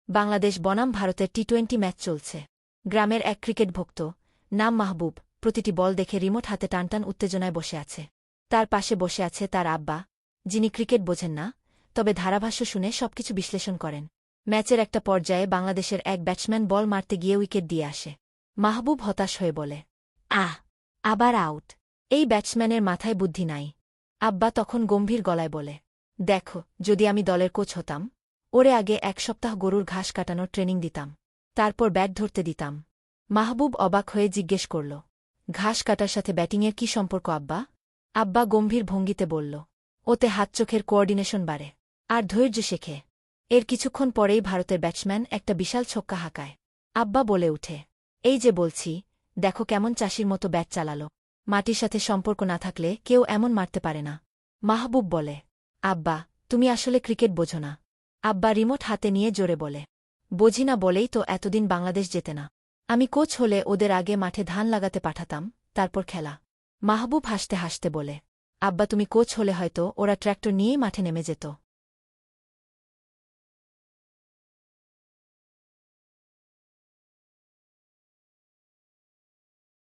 বাংলাদেশ বনাম ভারতের টি-20 ম্যাচ চলছে। গ্রামের এক ক্রিকেট ভক্ত, নাম মাহবুব, প্রতিটি বল দেখে রিমোট হাতে টানটান উত্তেজনায় বসে আছে। তার পাশে বসে আছে তার আব্বা, যিনি ক্রিকেট বোঝেন না, তবে ধারাভাষ্য শুনে সবকিছু বিশ্লেষণ করেন। ম্যাচের একটা পর্যায়ে বাংলাদেশের এক ব্যাটসম্যান বল মারতে গিয়ে উইকেট দিয়ে আসে। মাহবুব হতাশ হয়ে বলে, আবার আউট। এই ব্যাটসম্যানের মাথায় বুদ্ধি নাই। আব্বা তখন গম্ভীর গলায় বলে, দেখো, যদি আমি দলের কোচ হতাম, ওরে আগে 1 সপ্তাহ গরুর ঘাস কাটানোর ট্রেনিং দিতাম, তারপর ব্যাট ধরতে দিতাম। মাহবুব অবাক হয়ে জিজ্ঞেস করল, ঘাস কাটার সাথে ব্যাটিংয়ের কি সম্পর্ক আব্বা? আব্বা গম্ভীর ভঙ্গিতে বলল, ওতে হাত চোখের কোঅর্ডিনেশন বাড়ে, আর ধৈর্য শেখে। এর কিছুক্ষণ পরেই ভারতের ব্যাটসম্যান একটা বিশাল ছক্কা হাঁকায়। আব্বা বলে উঠে, এই যে বলছি, দেখো কেমন চাষির মতো ব্যাট চালালো। মাটির সাথে সম্পর্ক না থাকলে কেউ এমন মারতে পারে না। মাহবুব বলে, আব্বা, তুমি আসলে ক্রিকেট বোঝো না। আব্বা রিমোট হাতে নিয়ে জোরে বলে, বুঝি না বলেই তো এতদিন বাংলাদেশ জেতে না। আমি কোচ হলে ওদের আগে মাঠে ধান লাগাতে পাঠাতাম, তারপর খেলা। মাহবুব হাসতে হাসতে বলে, আব্বা, তুমি কোচ হলে হয়তো ওরা ট্র্যাক্টর নিয়েই মাঠে নেমে যেত।